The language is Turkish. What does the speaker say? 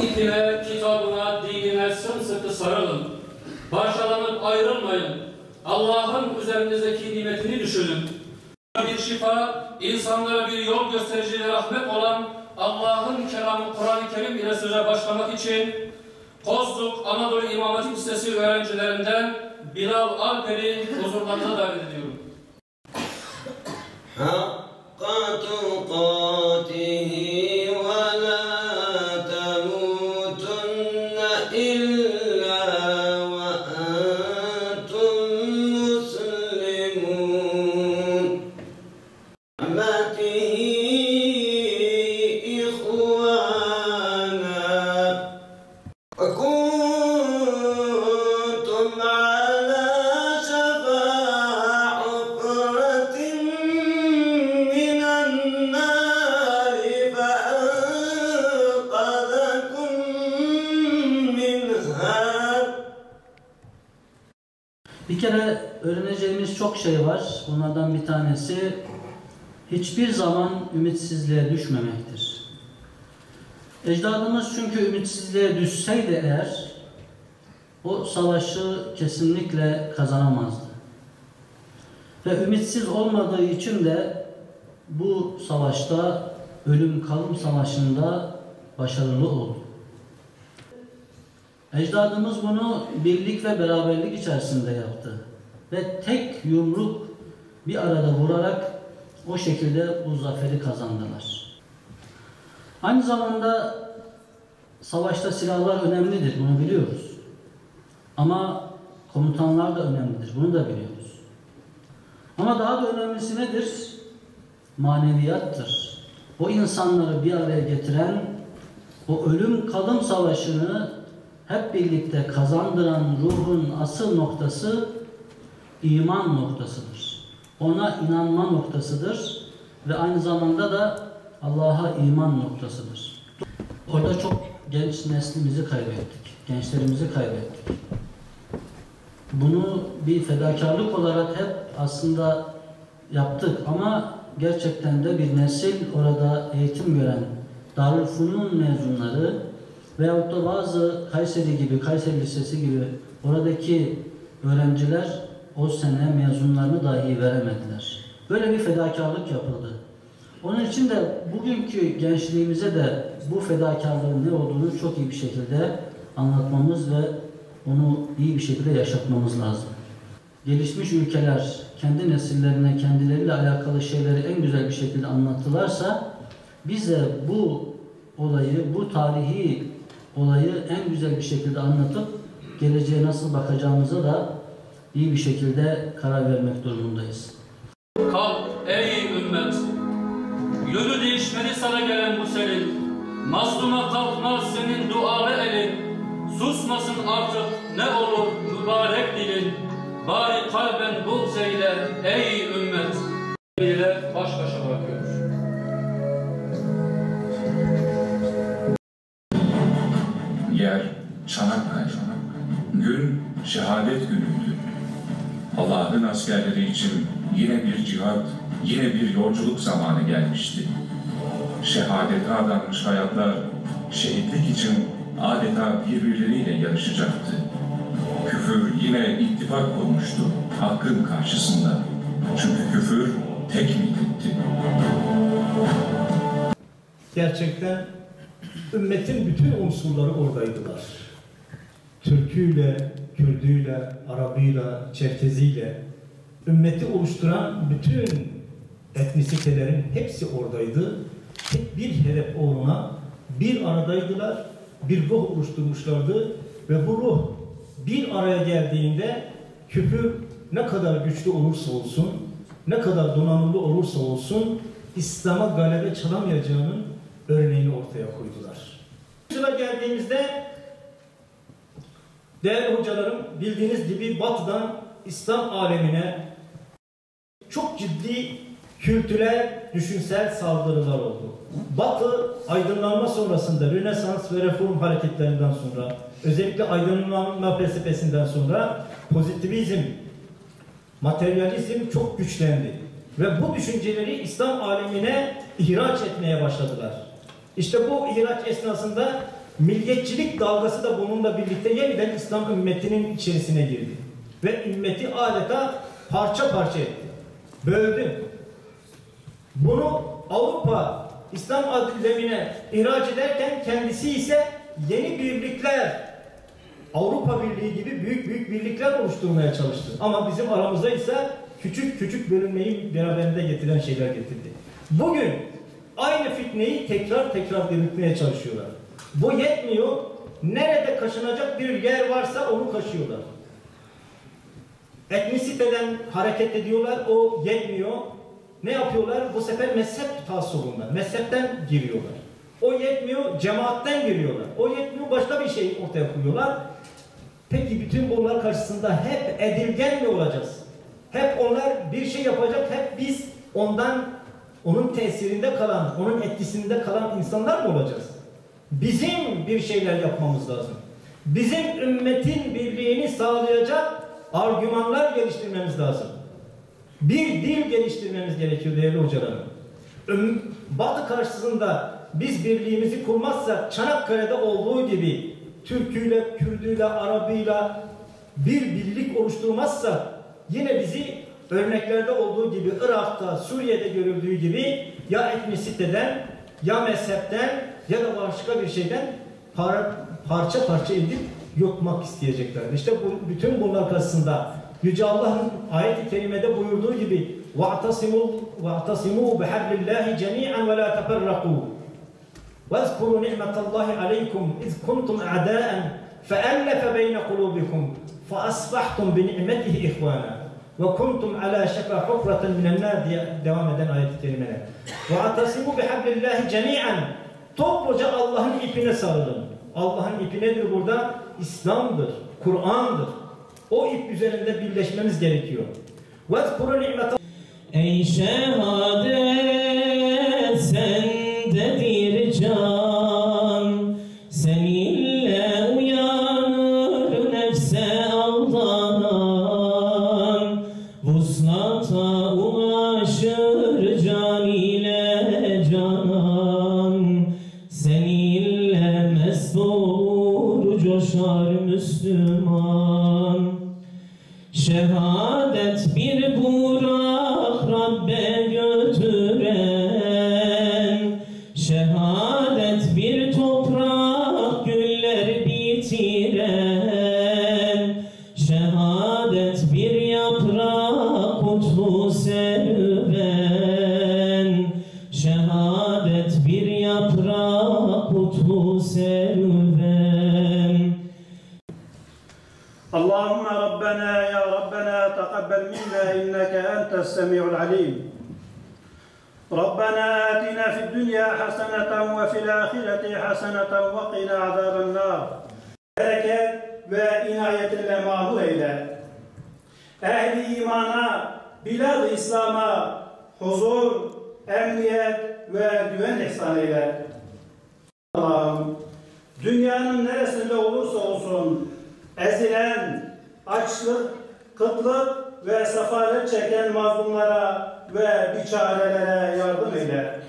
İpine, kitabına, dinine sımsıkı sarılın. Parçalanıp ayrılmayın. Allah'ın üzerinizdeki nimetini düşünün. Bir şifa, insanlara bir yol gösterici ve rahmet olan Allah'ın kelamı Kur'an-ı Kerim ile söze başlamak için Kozluk Anadolu İmam Hatip Lisesi öğrencilerinden Bilal Alper'i huzurlarına davet ediyorum. Bir kere öğreneceğimiz çok şey var. Bunlardan bir tanesi hiçbir zaman ümitsizliğe düşmemektir. Ecdadımız çünkü ümitsizliğe düşseydi eğer o savaşı kesinlikle kazanamazdı. Ve ümitsiz olmadığı için de bu savaşta, ölüm kalım savaşında başarılı oldu. Ecdadımız bunu birlik ve beraberlik içerisinde yaptı. Ve tek yumruk bir arada vurarak o şekilde bu zaferi kazandılar. Aynı zamanda savaşta silahlar önemlidir, bunu biliyoruz. Ama komutanlar da önemlidir, bunu da biliyoruz. Ama daha da önemlisi nedir? Maneviyattır. O insanları bir araya getiren, o ölüm kalım savaşını hep birlikte kazandıran ruhun asıl noktası iman noktasıdır. Ona inanma noktasıdır ve aynı zamanda da Allah'a iman noktasıdır. Orada çok genç neslimizi kaybettik, gençlerimizi kaybettik. Bunu bir fedakarlık olarak hep aslında yaptık ama gerçekten de bir nesil orada eğitim gören Darülfünun mezunları veyahut da bazı Kayseri gibi, Kayseri Lisesi gibi oradaki öğrenciler o sene mezunlarını dahi veremediler. Böyle bir fedakarlık yapıldı. Onun için de bugünkü gençliğimize de bu fedakarlığın ne olduğunu çok iyi bir şekilde anlatmamız ve onu iyi bir şekilde yaşatmamız lazım. Gelişmiş ülkeler kendi nesillerine kendileriyle alakalı şeyleri en güzel bir şekilde anlattılarsa bize bu olayı, bu tarihi olayı en güzel bir şekilde anlatıp geleceğe nasıl bakacağımıza da iyi bir şekilde karar vermek durumundayız. Kalk ey ümmet! Yönü değişmeli sana gelen bu senin. Mazluma kalkmaz senin dualı elin. Susmasın artık ne olur mübarek dilin. Bari kalben buğz eyle ey ümmet! ile baş başa bırakıyoruz. Yer Çanakkale. Gün şehadet günüydü. Allah'ın askerleri için yine bir cihat, yine bir yolculuk zamanı gelmişti. Şehadete adanmış hayatlar şehitlik için adeta birbirleriyle yarışacaktı. Küfür yine ittifak kurmuştu hakkın karşısında. Çünkü küfür tek milletti. Gerçekten ümmetin bütün unsurları oradaydılar. Türküyle, Kürdüyle, Arabıyla, Çerkeziyle ümmeti oluşturan bütün etnisitelerin hepsi oradaydı. Tek bir hedef uğruna bir aradaydılar, bir ruh oluşturmuşlardı ve bu ruh bir araya geldiğinde küfür ne kadar güçlü olursa olsun, ne kadar donanımlı olursa olsun İslam'a galebe çalamayacağının örneğini ortaya koydular. Sıra geldiğimizde değerli hocalarım bildiğiniz gibi Batı'dan İslam alemine çok ciddi kültürel, düşünsel saldırılar oldu. Batı aydınlanma sonrasında Rönesans ve Reform hareketlerinden sonra özellikle aydınlanma felsefesinden sonra pozitivizm, materyalizm çok güçlendi. Ve bu düşünceleri İslam alemine ihraç etmeye başladılar. İşte bu ihraç esnasında milliyetçilik dalgası da bununla birlikte yeniden İslam ümmetinin içerisine girdi. Ve ümmeti adeta parça parça etti. Böldü. Bunu Avrupa İslam alemine ihraç ederken kendisi ise yeni birlikler, Avrupa Birliği gibi büyük birlikler oluşturmaya çalıştı. Ama bizim aramızda ise küçük bölünmeyi beraberinde getiren şeyler getirdi. Bugün aynı fitneyi tekrar yürütmeye çalışıyorlar. Bu yetmiyor. Nerede kaşınacak bir yer varsa onu kaşıyorlar. Etnisiteden hareket ediyorlar. O yetmiyor. Ne yapıyorlar? Bu sefer mezhep taassubundan, mezhepten giriyorlar. O yetmiyor, cemaatten giriyorlar. O yetmiyor, başka bir şey ortaya koyuyorlar. Peki bütün bunlar karşısında hep edilgen mi olacağız? Hep onlar bir şey yapacak, hep biz onun tesirinde kalan, onun etkisinde kalan insanlar mı olacağız? Bizim bir şeyler yapmamız lazım. Bizim ümmetin birliğini sağlayacak argümanlar geliştirmemiz lazım. Bir dil geliştirmemiz gerekiyor değerli hocalarım. Batı karşısında biz birliğimizi kurmazsak Çanakkale'de olduğu gibi Türküyle, Kürdüyle, Arabıyla bir birlik oluşturmazsak yine bizi örneklerde olduğu gibi Irak'ta, Suriye'de görüldüğü gibi ya etnisiteden, ya mezhepten ya da başka bir şeyden parça parça edip yokmak isteyecekler. İşte bütün bunlar karşısında Yüce Allah'ın ayet-i kerimede buyurduğu gibi وَاَعْتَصِمُوا بِحَبْلِ اللّٰهِ جَمِيعًا وَلَا تَفَرَّقُوا وَاذْكُرُوا نِعْمَةَ اللّٰهِ عَلَيْكُمْ اِذْ كُنْتُمْ اَعْدَاءً فَأَلَّفَ بَيْنَ قُلُوبِكُمْ فَأَصْبَحْتُمْ بِنِعْمَتِهِ اِخْوَانًا وَكُنْتُمْ عَلَى شَفَا حُفْرَةٍ مِنَ النَّارِ diye devam eden ayet-i kerimeler. وَاَعْتَصِمُوا بِحَبْلِ اللّٰهِ جَمِيعًا Topluca Allah'ın ipine sarılın. Allah'ın ipi nedir burada? İslam'dır, Kur'an'dır. O ip üzerinde birleşmemiz gerekiyor. وَاذْكُرُوا نِعْمَةَ Ey şehadet sendedir can, seninle uyanır nefse aldanan, vuslata ulaşır can ile canan, seninle mest olur coşar Müslüman. Şehadet bir burak Rabbe götüren, şehadet bir toprak güller bitiren, şehadet bir yaprak kutlu serüven, şehadet bir yaprak kutlu serüven. اللهم ربنا يا ربنا تقبل منا إنك أنت السميع العليم. ربنا آتنا في الدنيا حسنة وفي الآخرة حسنة وقنا عذاب النار. Bereket ve inayetinle mağdur eyle. Ehli imana, bilad-ı İslam'a huzur, emniyet ve güven ihsan eyle. Allah'ım, dünyanın neresinde olursa olsun ezilen, açlık, kıtlık ve sefalet çeken mazlumlara ve biçarelere yardım eyle.